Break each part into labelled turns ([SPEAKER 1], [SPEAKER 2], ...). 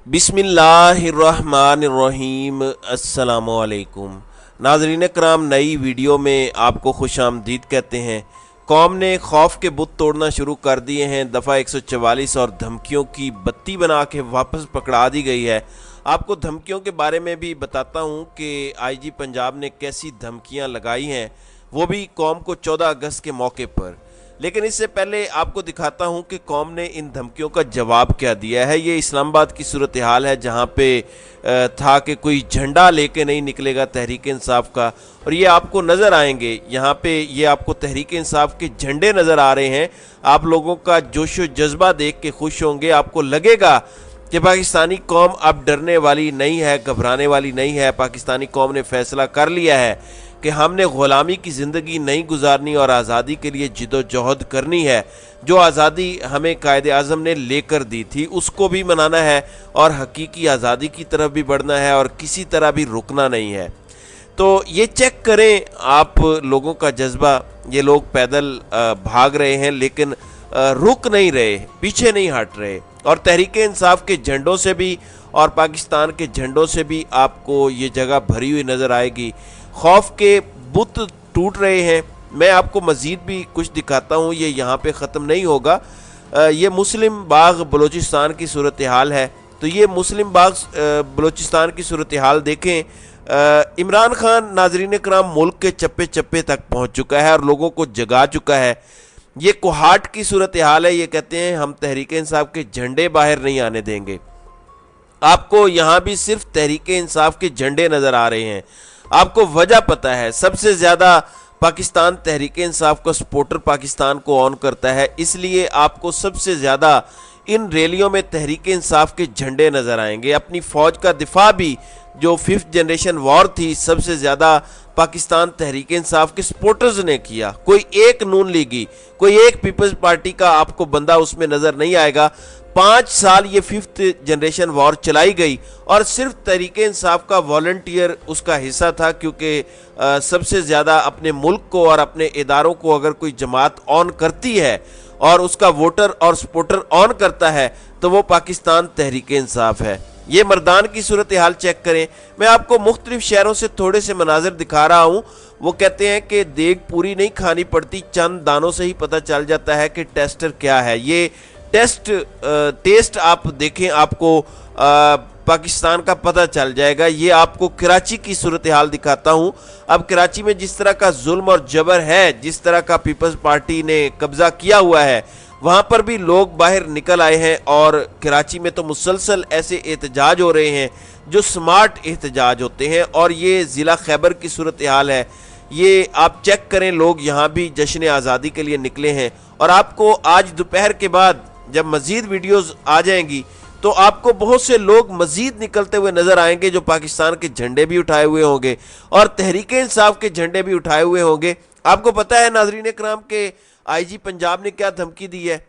[SPEAKER 1] बिस्मिल्लाहिर्रहमानिर्रहीम। अस्सलामुअलैकुम नाज़रीन कराम, नई वीडियो में आपको खुश आमदीद कहते हैं। कौम ने खौफ के बुत तोड़ना शुरू कर दिए हैं। दफ़ा 144 और धमकियों की बत्ती बना के वापस पकड़ा दी गई है। आपको धमकियों के बारे में भी बताता हूं कि आईजी पंजाब ने कैसी धमकियां लगाई हैं, वो भी कौम को 14 अगस्त के मौके पर। लेकिन इससे पहले आपको दिखाता हूं कि कौम ने इन धमकियों का जवाब क्या दिया है। ये इस्लामाबाद की सूरत हाल है, जहां पे था कि कोई झंडा लेके नहीं निकलेगा तहरीक इंसाफ का, और ये आपको नज़र आएंगे यहाँ पे। ये आपको तहरीक इंसाफ के झंडे नज़र आ रहे हैं। आप लोगों का जोशो जज्बा देख के खुश होंगे। आपको लगेगा कि पाकिस्तानी कौम अब डरने वाली नहीं है, घबराने वाली नहीं है। पाकिस्तानी कौम ने फैसला कर लिया है कि हमने ग़ुलामी की ज़िंदगी नहीं गुजारनी और आज़ादी के लिए जिदोजहद करनी है। जो आज़ादी हमें कायदे आज़म ने लेकर दी थी उसको भी मनाना है और हकीकी आज़ादी की तरफ भी बढ़ना है और किसी तरह भी रुकना नहीं है। तो ये चेक करें आप लोगों का जज्बा। ये लोग पैदल भाग रहे हैं लेकिन रुक नहीं रहे, पीछे नहीं हट रहे। और तहरीक इंसाफ के झंडों से भी और पाकिस्तान के झंडों से भी आपको ये जगह भरी हुई नज़र आएगी। खौफ के बुत टूट रहे हैं। मैं आपको मज़ीद भी कुछ दिखाता हूँ, ये यहाँ पे ख़त्म नहीं होगा। ये मुस्लिम बाग बलूचिस्तान की सूरत हाल है। तो ये मुस्लिम बाग बलूचिस्तान की सूरत हाल देखें। इमरान खान नाजरीन कराम मुल्क के चप्पे चप्पे तक पहुँच चुका है और लोगों को जगा चुका है। ये कोहाट की सूरत हाल है। ये कहते हैं हम तहरीक इंसाफ के झंडे बाहर नहीं आने देंगे। आपको यहाँ भी सिर्फ तहरीक इंसाफ के झंडे नज़र आ रहे हैं। आपको वजह पता है, सबसे ज़्यादा पाकिस्तान तहरीक इंसाफ का सपोर्टर पाकिस्तान को ऑन करता है, इसलिए आपको सबसे ज़्यादा इन रैलियों में तहरीक इंसाफ के झंडे नज़र आएंगे। अपनी फ़ौज का दिफा भी जो 5th जनरेशन वॉर थी, सबसे ज़्यादा पाकिस्तान तहरीक इंसाफ के सपोर्टर्स ने किया। कोई एक नून लीगी, कोई एक पीपल्स पार्टी का आपको बंदा उसमें नज़र नहीं आएगा। 5 साल ये 5th जनरेशन वॉर चलाई गई और सिर्फ तहरीक इंसाफ का वॉलंटियर उसका हिस्सा था, क्योंकि सबसे ज़्यादा अपने मुल्क को और अपने इदारों को अगर कोई जमात ऑन करती है और उसका वोटर और सपोर्टर ऑन करता है तो वो पाकिस्तान तहरीक इंसाफ है। ये मर्दान की सूरत हाल चेक करें। मैं आपको मुख्तलिफ शहरों से थोड़े से मनाजिर दिखा रहा हूँ। वो कहते हैं कि देग पूरी नहीं खानी पड़ती, चंद दानों से ही पता चल जाता है कि टेस्टर क्या है। ये टेस्ट आप देखें, आपको पाकिस्तान का पता चल जाएगा। ये आपको कराची की सूरत हाल दिखाता हूँ। अब कराची में जिस तरह का जुल्म और जबर है, जिस तरह का पीपल्स पार्टी ने कब्जा किया हुआ है, वहाँ पर भी लोग बाहर निकल आए हैं। और कराची में तो मुसलसल ऐसे एहतजाज हो रहे हैं जो स्मार्ट एहतजाज होते हैं। और ये ज़िला खैबर की सूरत हाल है। ये आप चेक करें, लोग यहाँ भी जश्न आज़ादी के लिए निकले हैं। और आपको आज दोपहर के बाद जब मज़ीद वीडियोज़ आ जाएंगी तो आपको बहुत से लोग मज़ीद निकलते हुए नज़र आएंगे जो पाकिस्तान के झंडे भी उठाए हुए होंगे और तहरीक इंसाफ के झंडे भी उठाए हुए होंगे। आपको पता है नाज़रीन कराम के आईजी पंजाब ने क्या धमकी दी है।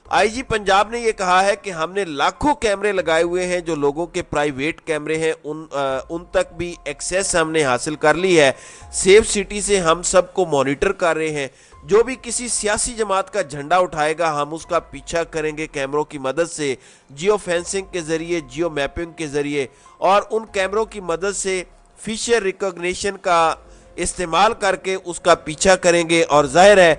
[SPEAKER 1] आईजी पंजाब ने यह कहा है कि हमने लाखों कैमरे लगाए हुए हैं, जो लोगों के प्राइवेट कैमरे हैं उन तक भी एक्सेस हमने हासिल कर ली है। सेफ सिटी से हम सबको मॉनिटर कर रहे हैं। जो भी किसी सियासी जमात का झंडा उठाएगा हम उसका पीछा करेंगे कैमरों की मदद से, जियो फेंसिंग के ज़रिए, जियो मैपिंग के ज़रिए, और उन कैमरों की मदद से फेशियल रिकॉग्निशन का इस्तेमाल करके उसका पीछा करेंगे और जाहिर है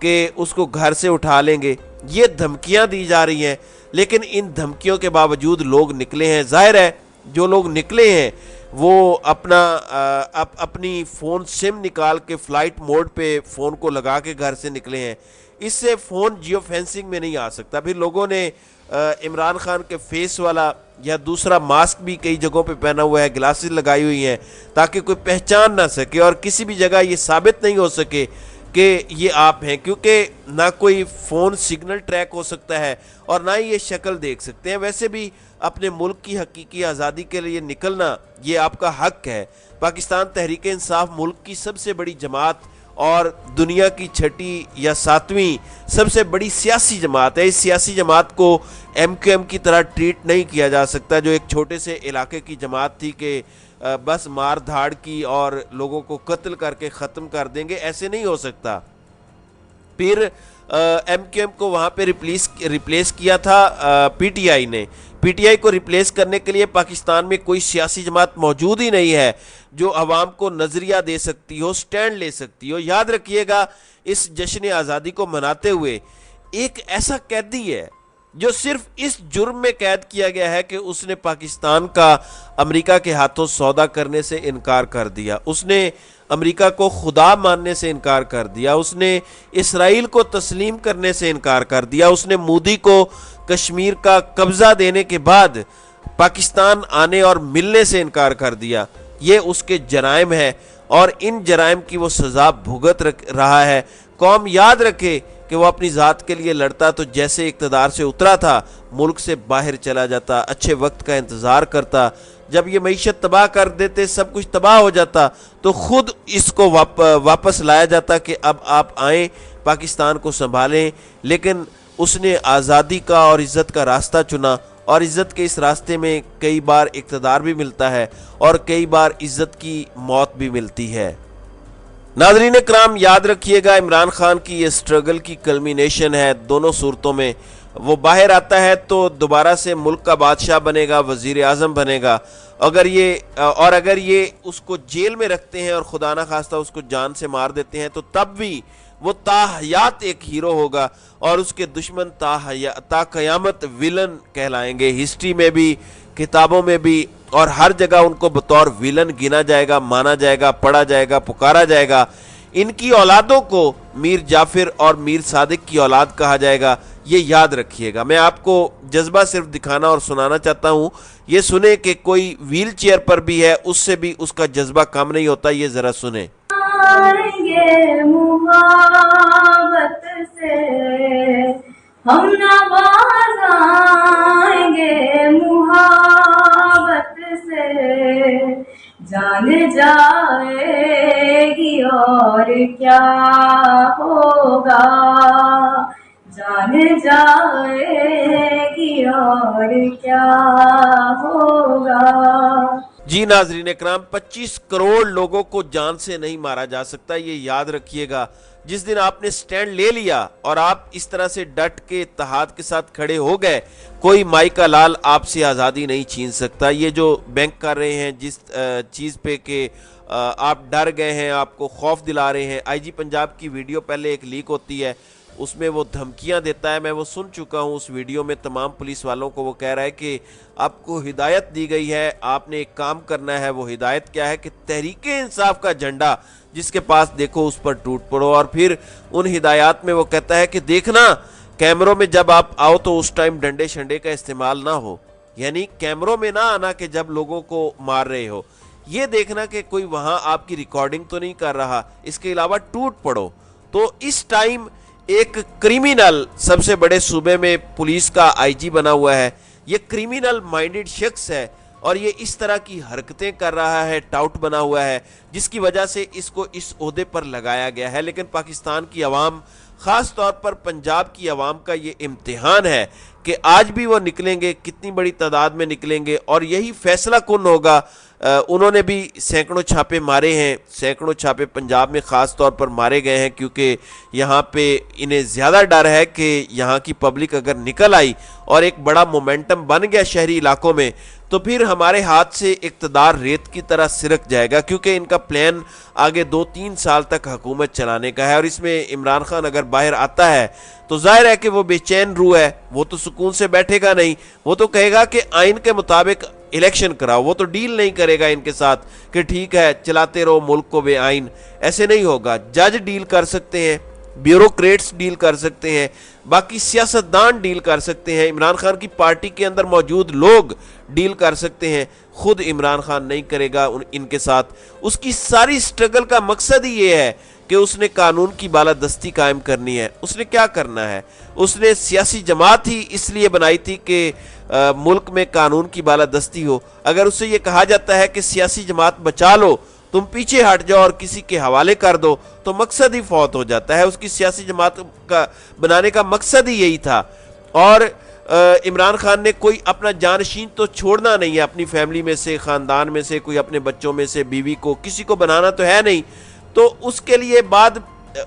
[SPEAKER 1] कि उसको घर से उठा लेंगे। ये धमकियां दी जा रही हैं, लेकिन इन धमकियों के बावजूद लोग निकले हैं। जाहिर है जो लोग निकले हैं वो अपनी फ़ोन सिम निकाल के फ़्लाइट मोड पे फ़ोन को लगा के घर से निकले हैं। इससे फ़ोन जियो फेंसिंग में नहीं आ सकता। फिर लोगों ने इमरान खान के फेस वाला या दूसरा मास्क भी कई जगहों पे पहना हुआ है, ग्लासेस लगाई हुई हैं ताकि कोई पहचान ना सके और किसी भी जगह ये साबित नहीं हो सके कि ये आप हैं, क्योंकि ना कोई फ़ोन सिग्नल ट्रैक हो सकता है और ना ही ये शक्ल देख सकते हैं। वैसे भी अपने मुल्क की हकीकी आज़ादी के लिए निकलना ये आपका हक है। पाकिस्तान तहरीक इंसाफ मुल्क की सबसे बड़ी जमात और दुनिया की 6ठी या 7वीं सबसे बड़ी सियासी जमात है। इस सियासी जमात को MQM की तरह ट्रीट नहीं किया जा सकता, जो एक छोटे से इलाके की जमात थी कि बस मार धाड़ की और लोगों को कत्ल करके ख़त्म कर देंगे। ऐसे नहीं हो सकता। फिर MQM को वहाँ पे रिप्लेस किया था PTI ने, پی ٹی آئی کو ریپلیس کرنے کے لیے پاکستان میں کوئی سیاسی جماعت موجود ہی نہیں ہے جو عوام کو نظریہ دے سکتی ہو، سٹینڈ لے سکتی ہو۔ یاد رکھیے گا، اس جشن آزادی کو مناتے ہوئے ایک ایسا قیدی ہے جو صرف اس جرم میں قید کیا گیا ہے کہ اس نے پاکستان کا امریکہ کے ہاتھوں سودا کرنے سے انکار کر دیا، اس نے امریکہ کو خدا ماننے سے انکار کر دیا، اس نے اسرائیل کو تسلیم کرنے سے انکار کر دیا، اس نے مودی کو کشمیر کا قبضہ دینے کے بعد پاکستان آنے اور ملنے سے انکار کر دیا۔ یہ اس کے جرائم ہے اور ان جرائم کی وہ سزا بھگت رہا ہے۔ قوم یاد رکھے کہ وہ اپنی ذات کے لیے لڑتا تو جیسے اقتدار سے اترا تھا ملک سے باہر چلا جاتا، اچھے وقت کا انتظار کرتا، جب یہ معیشت تباہ کر دیتے، سب کچھ تباہ ہو جاتا تو خود اس کو واپس لایا جاتا کہ اب آپ آئیں، پاکستان کو سنبھالیں۔ لیکن اس نے آزادی کا اور عزت کا راستہ چنا، اور عزت کے اس راستے میں کئی بار اقتدار بھی ملتا ہے اور کئی بار عزت کی موت بھی ملتی ہے۔ ناظرین کرام، یاد رکھیے گا، عمران خان کی یہ سٹرگل کی کلمینیشن ہے دونوں صورتوں میں۔ وہ باہر آتا ہے تو دوبارہ سے ملک کا بادشاہ بنے گا، وزیر اعظم بنے گا۔ اگر یہ اس کو جیل میں رکھتے ہیں اور خدا نہ خواستہ اس کو جان سے مار دیتے ہیں تو تب بھی وہ تا حیات ایک ہیرو ہوگا اور اس کے دشمن تا قیامت ویلن کہلائیں گے، ہسٹری میں بھی، کتابوں میں بھی، اور ہر جگہ ان کو بطور ویلن گنا جائے گا، مانا جائے گا، پڑھا جائے گا، پکارا جائے گا۔ ان کی اولادوں کو میر جعفر اور میر صادق کی اولاد کہا جائے گا، یہ یاد رکھیے گا۔ میں آپ کو جذبہ صرف دکھانا اور سنانا چاہتا ہوں، یہ سنیں کہ کوئی ویل چیئر پر بھی ہے، اس سے بھی اس کا جذبہ کم نہیں ہوتا، یہ ذرا سنیں۔
[SPEAKER 2] آئیں گے محبت سے ہم نواز آئیں گے محبت سے، جان جائے گی اور کیا ہوگا، جان جائے گی اور کیا ہوگا۔
[SPEAKER 1] جی ناظرین اکرام، 25 کروڑ لوگوں کو جان سے نہیں مارا جا سکتا، یہ یاد رکھیے گا۔ جس دن آپ نے سٹینڈ لے لیا اور آپ اس طرح سے ڈٹ کے اتحاد کے ساتھ کھڑے ہو گئے، کوئی مائی کا لال آپ سے آزادی نہیں چھین سکتا۔ یہ جو بینک کر رہے ہیں جس چیز پہ کہ آپ ڈر گئے ہیں، آپ کو خوف دلا رہے ہیں، آئی جی پنجاب کی ویڈیو پہلے ایک لیک ہوتی ہے، اس میں وہ دھمکیاں دیتا ہے، میں وہ سن چکا ہوں اس ویڈیو میں تمام پولیس والوں کو۔ وہ کہہ رہا ہے کہ آپ کو ہدایت دی گئی ہے، آپ نے ایک کام کرنا ہے۔ وہ ہدایت کیا ہے کہ تحریک انصاف کا جھنڈا جس کے پاس دیکھو اس پر ٹوٹ پڑو۔ اور پھر ان ہدایات میں وہ کہتا ہے کہ دیکھنا کیمروں میں جب آپ آؤ تو اس ٹائم ڈنڈے شنڈے کا استعمال نہ ہو، یعنی کیمروں میں نہ آنا کہ جب لوگوں کو مار رہے ہو، یہ دیکھنا کہ کوئی وہاں آپ کی ریکارڈنگ تو نہیں کر رہا، اس کے علاوہ ٹوٹ پڑو۔ تو اس ٹائم ایک کریمینل سب سے بڑے صوبے میں پولیس کا آئی جی بنا ہوا ہے، یہ کریمینل مائنڈڈ شخص ہے اور یہ اس طرح کی حرکتیں کر رہا ہے، ٹاؤٹ بنا ہوا ہے، جس کی وجہ سے اس کو اس عہدے پر لگایا گیا ہے۔ لیکن پاکستان کی عوام، خاص طور پر پنجاب کی عوام کا یہ امتحان ہے کہ آج بھی وہ نکلیں گے، کتنی بڑی تعداد میں نکلیں گے، اور یہی فیصلہ کن ہوگا۔ انہوں نے بھی سینکڑوں چھاپے مارے ہیں، سینکڑوں چھاپے پنجاب میں خاص طور پر مارے گئے ہیں، کیونکہ یہاں پہ انہیں زیادہ ڈر ہے کہ یہاں کی پبلک اگر نکل آئی اور ایک بڑا مومنٹم بن گیا شہری علاقوں میں تو پھر ہمارے ہاتھ سے اقتدار ریت کی طرح سرک جائے گا، کیونکہ ان کا پلان آگے 2-3 سال تک حکومت چلانے کا ہے۔ اور اس میں عمران خان اگر باہر آتا ہے تو ظاہر ہے کہ وہ بے چین روح ہے، وہ تو سکون سے بیٹھے گا نہیں، وہ تو کہے گا کہ آئین کے مطابق الیکشن کراؤ۔ وہ تو ڈیل نہیں کرے گا ان کے ساتھ کہ ٹھیک ہے چلاتے رہو ملک کو بے آئین، ایسے نہیں ہوگا۔ جج ڈیل کر سکتے ہیں، بیوروکریٹس ڈیل کر سکتے ہیں، باقی سیاستدان ڈیل کر سکتے ہیں، عمران خان کی پارٹی کے اندر موجود لوگ ڈیل کر سکتے ہیں، خود عمران خان نہیں کرے گا ان کے ساتھ۔ اس کی ساری سٹرگل کا مقصد ہی یہ ہے کہ اس نے قانون کی بالادستی قائم کرنی ہے۔ اس نے کیا کرنا ہے؟ اس نے سیاسی جماعت ہی اس لیے بنائی تھی کہ ملک میں قانون کی بالادستی ہو۔ اگر اس سے یہ کہا جاتا ہے کہ سیاسی جماعت بچا لو، تم پیچھے ہٹ جاؤ اور کسی کے حوالے کر دو، تو مقصد ہی فوت ہو جاتا ہے۔ اس کی سیاسی جماعت کا بنانے کا مقصد ہی یہی تھا۔ اور عمران خان نے کوئی اپنا جانشین تو چھوڑنا نہیں ہے، اپنی فیملی میں سے، خاندان میں سے، کوئی اپنے بچوں میں سے، بیوی کو، کسی کو بنانا تو ہے نہیں۔ تو اس کے لیے بعد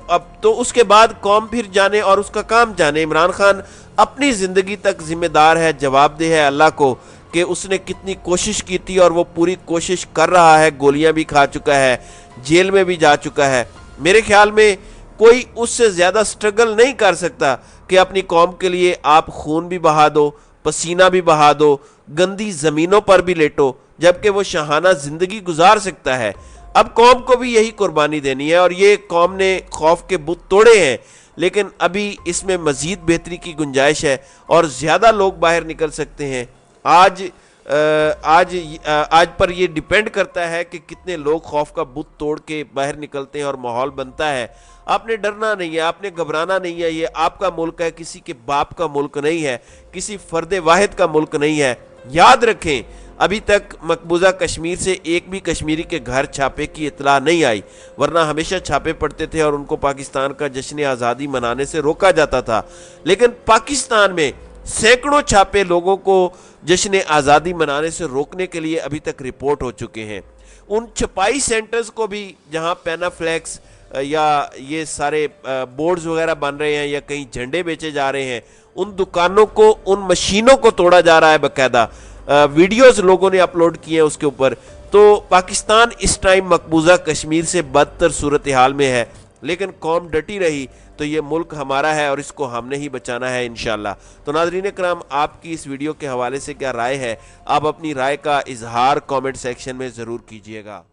[SPEAKER 1] अब तो उसके बाद कौम फिर जाने और उसका काम जाने। इमरान खान अपनी ज़िंदगी तक जिम्मेदार है, जवाबदेह है अल्लाह को कि उसने कितनी कोशिश की थी और वो पूरी कोशिश कर रहा है। गोलियां भी खा चुका है, जेल में भी जा चुका है। मेरे ख्याल में कोई उससे ज़्यादा स्ट्रगल नहीं कर सकता कि अपनी कौम के लिए आप खून भी बहा दो, पसीना भी बहा दो, गंदी ज़मीनों पर भी लेटो, जबकि वो शहाना ज़िंदगी गुजार सकता है। अब कौम को भी यही कुर्बानी देनी है और ये कौम ने खौफ के बुत तोड़े हैं, लेकिन अभी इसमें मज़ीद बेहतरी की गुंजाइश है और ज़्यादा लोग बाहर निकल सकते हैं। आज पर ये डिपेंड करता है कि कितने लोग खौफ का बुत तोड़ के बाहर निकलते हैं और माहौल बनता है। आपने डरना नहीं है, आपने घबराना नहीं है। ये आपका मुल्क है, किसी के बाप का मुल्क नहीं है, किसी फर्द वाहिद का मुल्क नहीं है। याद रखें, अभी तक मकबूजा कश्मीर से एक भी कश्मीरी के घर छापे की इतला नहीं आई, वरना हमेशा छापे पड़ते थे और उनको पाकिस्तान का जश्न आज़ादी मनाने से रोका जाता था। लेकिन पाकिस्तान में सैकड़ों छापे लोगों को जश्न आज़ादी मनाने से रोकने के लिए अभी तक रिपोर्ट हो चुके हैं। उन छपाई सेंटर्स को भी जहां पैनाफ्लेक्स या ये सारे बोर्ड्स वगैरह बन रहे हैं या कहीं झंडे बेचे जा रहे हैं, उन दुकानों को, उन मशीनों को तोड़ा जा रहा है। बाकायदा वीडियोस लोगों ने अपलोड किए हैं उसके ऊपर। तो पाकिस्तान इस टाइम मकबूजा कश्मीर से बदतर सूरत हाल में है, लेकिन कौम डटी रही तो ये मुल्क हमारा है और इसको हमने ही बचाना है इंशाल्लाह। तो नाज़रीन कराम, आपकी इस वीडियो के हवाले से क्या राय है? आप अपनी राय का इजहार कमेंट सेक्शन में ज़रूर कीजिएगा।